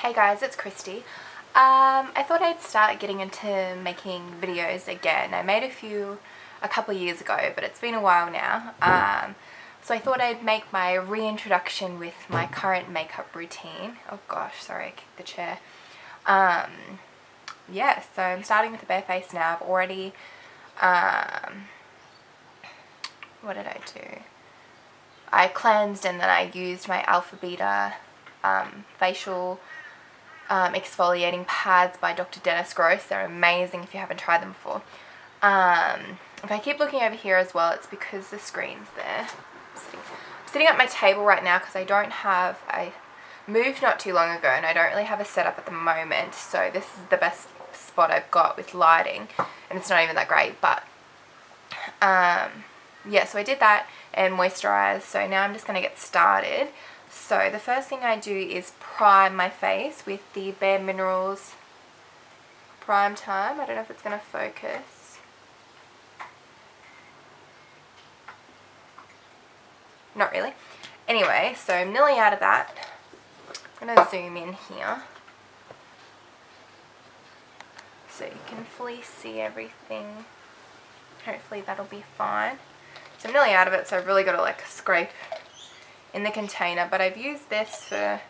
Hey guys, it's Christy. I thought I'd start getting into making videos again. I made a couple of years ago, but it's been a while now. So I thought I'd make my reintroduction with my current makeup routine. Oh gosh, sorry, I kicked the chair. Yeah, so I'm starting with a bare face now. I've already, what did I do? I cleansed and then I used my Alpha Beta facial exfoliating pads by Dr. Dennis Gross. They're amazing if you haven't tried them before. If I keep looking over here as well, it's because the screen's there. I'm sitting at my table right now because I moved not too long ago and I don't really have a setup at the moment, so this is the best spot I've got with lighting, and it's not even that great, but yeah, so I did that and moisturized. So now I'm just going to get started. So the first thing I do is prime my face with the Bare Minerals Prime Time. I don't know if it's going to focus. Not really. Anyway, so I'm nearly out of that. I'm going to zoom in here so you can fully see everything. Hopefully that'll be fine. So I'm nearly out of it, so I've really got to like scrape in the container, but I've used this for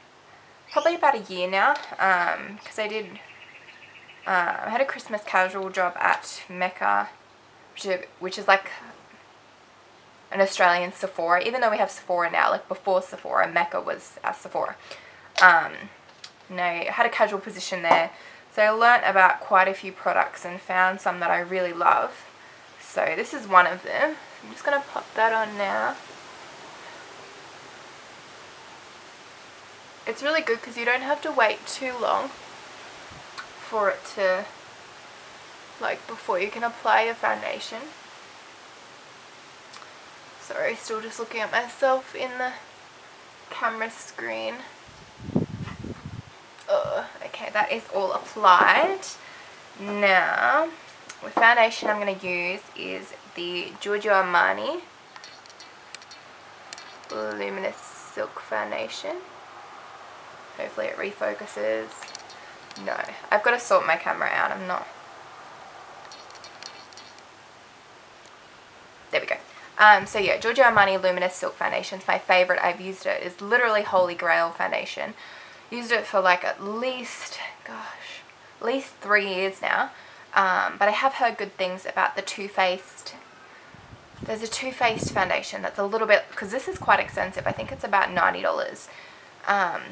probably about a year now, because I had a Christmas casual job at Mecca, which is like an Australian Sephora, even though we have Sephora now. Like before Sephora, Mecca was our Sephora. And I had a casual position there, so I learnt about quite a few products and found some that I really love. So this is one of them. I'm just going to pop that on now. It's really good because you don't have to wait too long for it to, like, before you can apply your foundation. Sorry, still just looking at myself in the camera screen. Okay, that is all applied. Now, the foundation I'm going to use is the Giorgio Armani Luminous Silk Foundation. Hopefully it refocuses. No, I've got to sort my camera out. I'm not. There we go. So yeah, Giorgio Armani Luminous Silk Foundation is my favorite. I've used it. It's literally holy grail foundation. Used it for like at least 3 years now. But I have heard good things about the Too Faced. There's a Too Faced foundation that's a little bit, because this is quite expensive. I think it's about $90.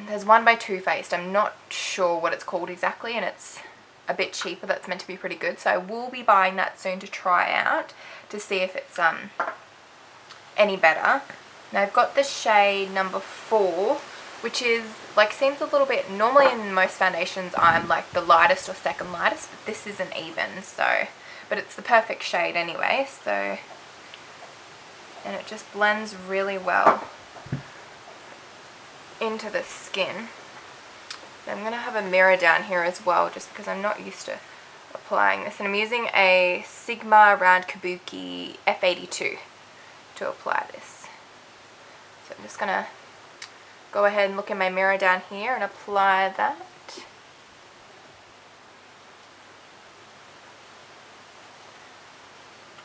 There's one by Too Faced. I'm not sure what it's called exactly, and it's a bit cheaper. That's meant to be pretty good. So I will be buying that soon to try out to see if it's any better. Now I've got the shade number 4, which is like, seems a little bit, normally in most foundations I'm like the lightest or second lightest, but this isn't even, so, but it's the perfect shade anyway. So, and it just blends really well into the skin. I'm going to have a mirror down here as well, just because I'm not used to applying this, and I'm using a Sigma Round Kabuki F82 to apply this. So I'm just going to go ahead and look in my mirror down here and apply that.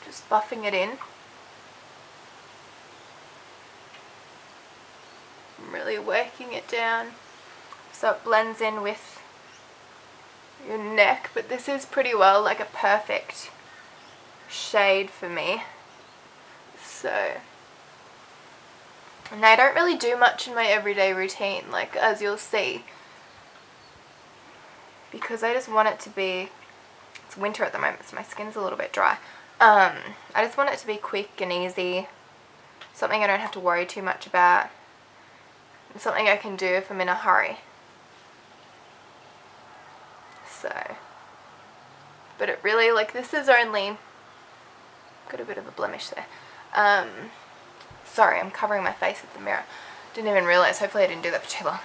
Just buffing it in. I'm really working it down so it blends in with your neck, but this is pretty well like a perfect shade for me. So, and I don't really do much in my everyday routine, like, as you'll see, because I just want it to be, it's winter at the moment, so my skin's a little bit dry. I just want it to be quick and easy, something I don't have to worry too much about, and something I can do if I'm in a hurry. So, but it really, like, this is only, got a bit of a blemish there. Sorry, I'm covering my face with the mirror. Didn't even realize. Hopefully I didn't do that for too long.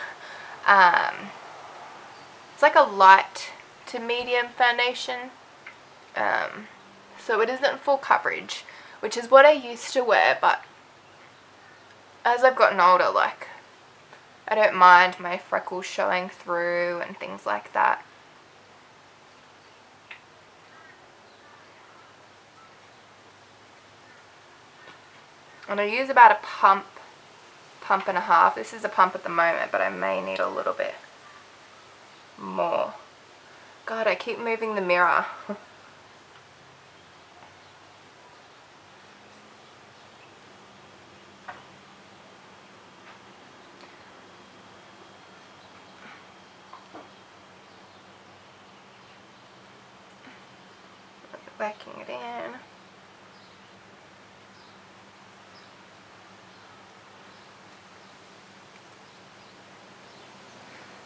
It's like a light to medium foundation. So it isn't full coverage, which is what I used to wear, but as I've gotten older, like, I don't mind my freckles showing through and things like that. And I use about a pump and a half. This is a pump at the moment, but I may need a little bit more. God, I keep moving the mirror. Whacking it in.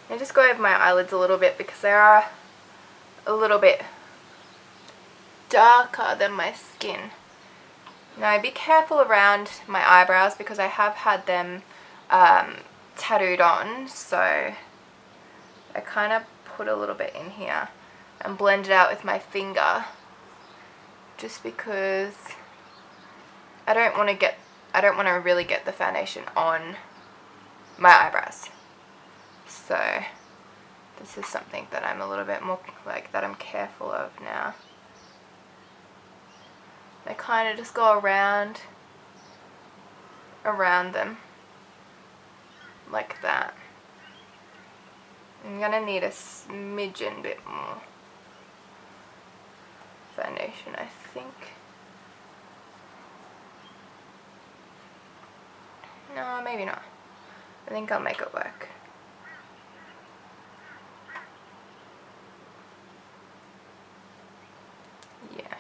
I just go over my eyelids a little bit because they are a little bit darker than my skin. Now be careful around my eyebrows because I have had them tattooed on, so I kind of put a little bit in here and blend it out with my finger, just because I don't want to really get the foundation on my eyebrows. So this is something that I'm a little bit more like that I'm careful of now. I kind of just go around them like that. I'm gonna need a smidgen bit more foundation, I think. No, maybe not. I think I'll make it work. Yeah.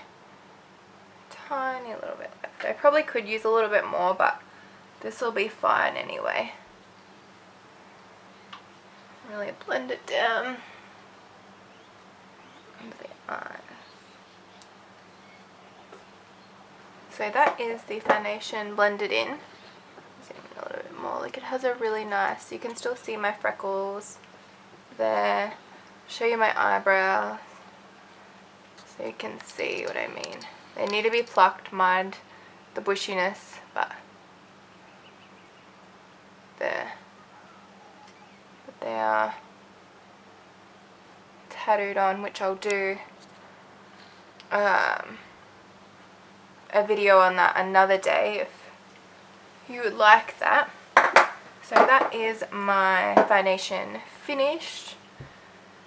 Tiny little bit left. I probably could use a little bit more, but this will be fine anyway. Really blend it down under the eye. So that is the foundation blended in. Zoom in a little bit more. Like, it has a really nice, you can still see my freckles there. Show you my eyebrows so you can see what I mean. They need to be plucked, mind the bushiness, but there. But they are tattooed on, which I'll do a video on that another day if you would like that. So that is my foundation finished.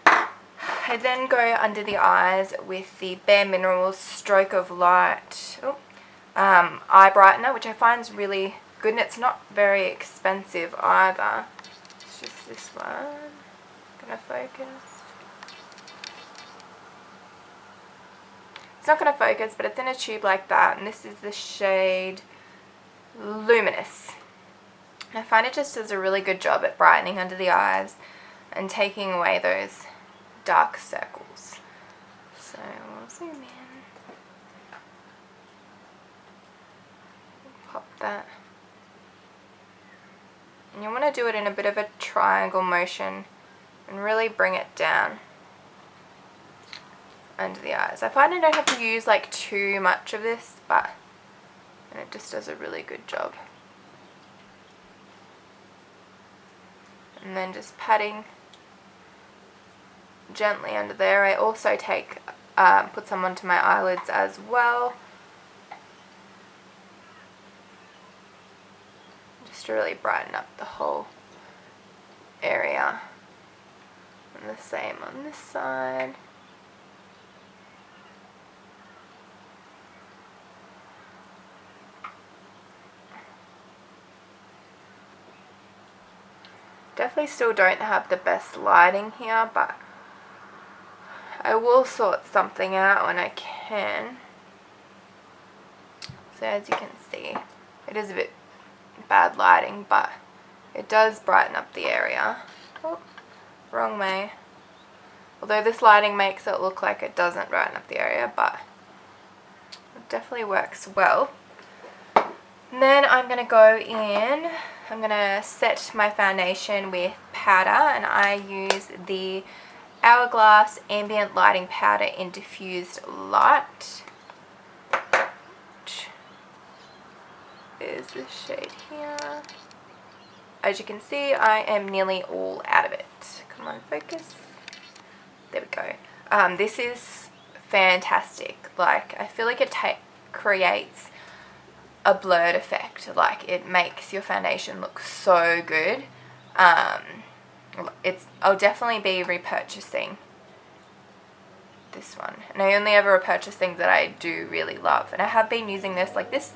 I then go under the eyes with the Bare Minerals Stroke of Light eye brightener, which I find is really good, and it's not very expensive either. It's just this one. Gonna focus. It's not gonna focus, but it's in a tube like that, and this is the shade Luminous. And I find it just does a really good job at brightening under the eyes and taking away those dark circles. So we'll zoom in. Pop that. And you want to do it in a bit of a triangle motion and really bring it down under the eyes. I find I don't have to use like too much of this, but it just does a really good job. And then just patting gently under there. I also take put some onto my eyelids as well, just to really brighten up the whole area. And the same on this side. Definitely still don't have the best lighting here, but I will sort something out when I can. So as you can see, it is a bit bad lighting, but it does brighten up the area. Oh, wrong way. Although this lighting makes it look like it doesn't brighten up the area, but it definitely works well. And then I'm going to go in, I'm going to set my foundation with powder, and I use the Hourglass Ambient Lighting Powder in Diffused Light. Which is this shade here. as you can see, I am nearly all out of it. Come on, focus. There we go. This is fantastic. Like, I feel like it creates a blurred effect. Like, it makes your foundation look so good. I'll definitely be repurchasing this one, and I only ever repurchase things that I do really love, and I have been using this. Like, this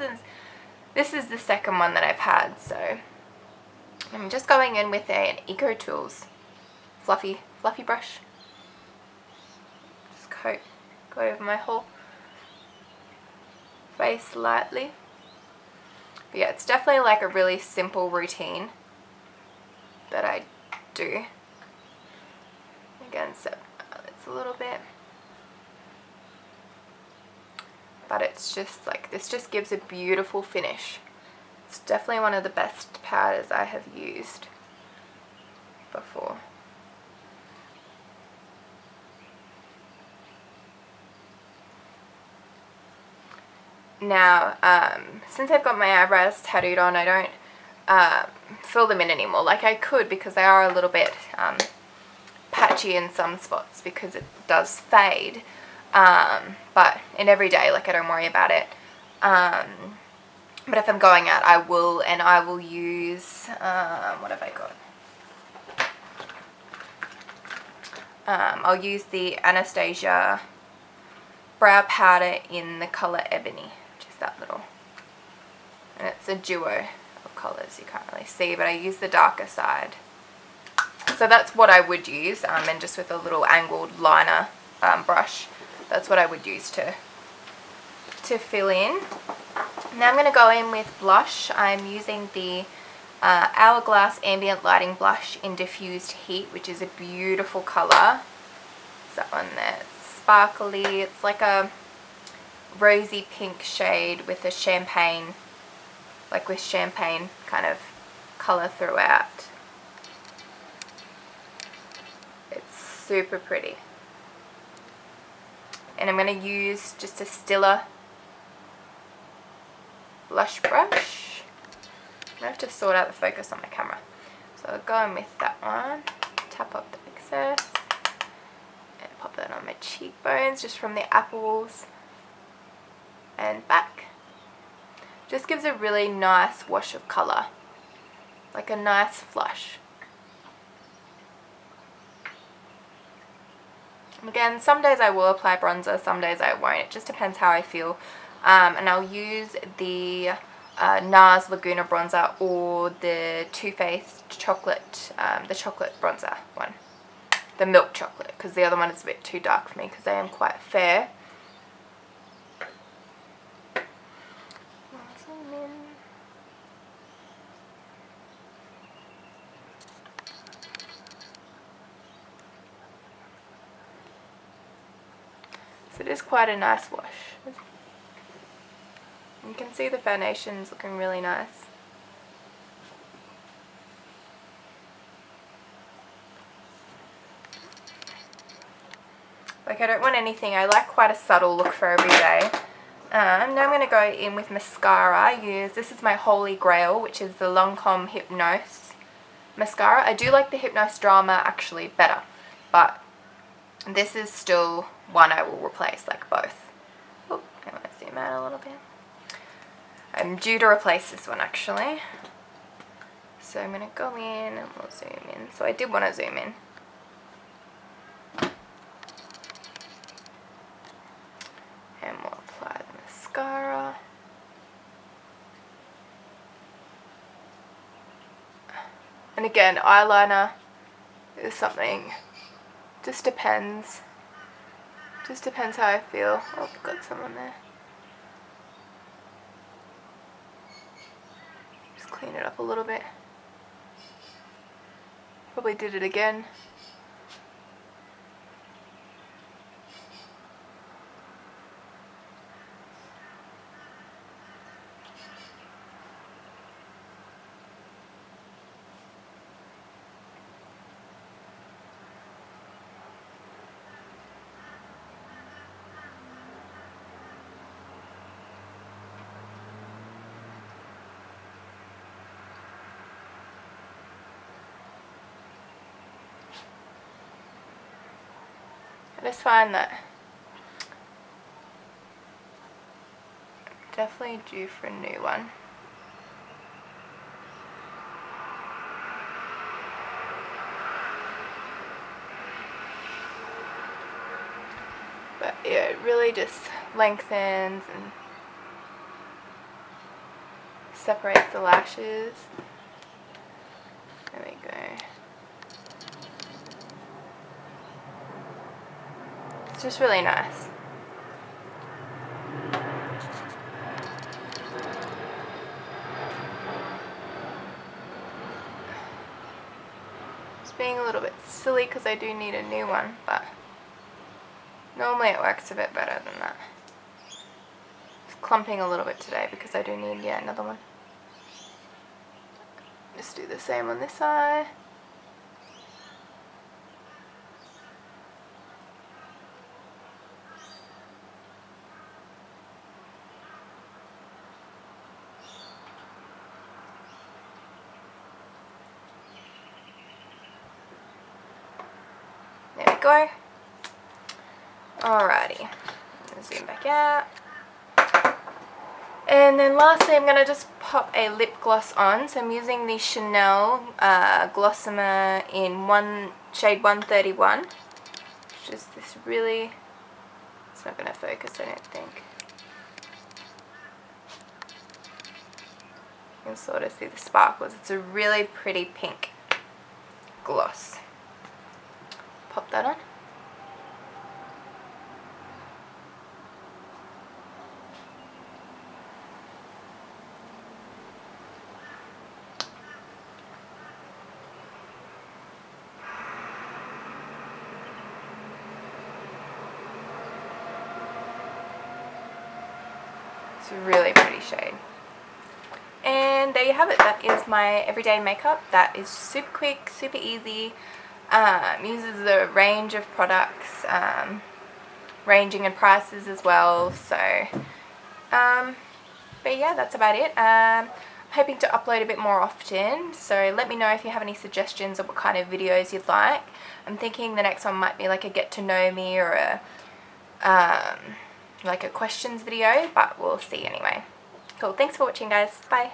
is the second one that I've had, so I'm just going in with an Eco Tools fluffy brush. Just go over my whole face lightly. But yeah, it's definitely like a really simple routine that I do. Again, so it's a little bit, but it's just like, this just gives a beautiful finish. It's definitely one of the best powders I have used before. Now, since I've got my eyebrows tattooed on, I don't fill them in anymore. Like, I could, because they are a little bit patchy in some spots because it does fade. But in every day, like, I don't worry about it. But if I'm going out, I will, and I will use, what have I got? I'll use the Anastasia brow powder in the colour Ebony, which is that little, and it's a duo of colours, you can't really see, but I use the darker side. So that's what I would use, and just with a little angled liner brush, that's what I would use to fill in. Now I'm going to go in with blush. I'm using the Hourglass Ambient Lighting Blush in Diffused Heat, which is a beautiful colour. It's that one there. It's sparkly. It's like a rosy pink shade with a champagne, like with champagne kind of colour throughout. It's super pretty. And I'm going to use just a stiller blush brush. I have to sort out the focus on my camera. So I'll go in with that one, tap up the excess, and pop that on my cheekbones just from the apples and back. Just gives a really nice wash of colour, like a nice flush. Again, some days I will apply bronzer, some days I won't. It just depends how I feel. And I'll use the NARS Laguna bronzer or the Too Faced chocolate, the chocolate bronzer one, the milk chocolate, because the other one is a bit too dark for me because I am quite fair. So it is quite a nice wash. You can see the foundation's looking really nice. Like, I don't want anything, I like quite a subtle look for every day. Now I'm going to go in with mascara. This is my holy grail, which is the Lancome Hypnose mascara. I do like the Hypnose Drama actually better, but this is still one I will replace, like both. Oh, I want to zoom out a little bit. I'm due to replace this one actually. So I'm going to go in and we'll zoom in. So I did want to zoom in. And we'll apply the mascara. And again, eyeliner is something, just depends. Just depends how I feel. Oh, got some on there. Just clean it up a little bit. Probably did it again. I just find that I'm definitely due for a new one. But yeah, it really just lengthens and separates the lashes. There we go. It's just really nice. It's being a little bit silly because I do need a new one, but normally it works a bit better than that. It's clumping a little bit today because I do need another one. Just do the same on this eye. There we go. Alrighty, zoom back out. And then lastly, I'm going to just pop a lip gloss on. So I'm using the Chanel Glossomer in shade 131. Which is this really, it's not going to focus, I don't think. You can sort of see the sparkles. It's a really pretty pink gloss. Pop that on. It's a really pretty shade. And there you have it. That is my everyday makeup. That is super quick, super easy. Uses a range of products, ranging in prices as well. So, but yeah, that's about it. I'm hoping to upload a bit more often. So let me know if you have any suggestions of what kind of videos you'd like. I'm thinking the next one might be like a get to know me or a like a questions video, but we'll see anyway. Cool. Thanks for watching, guys. Bye.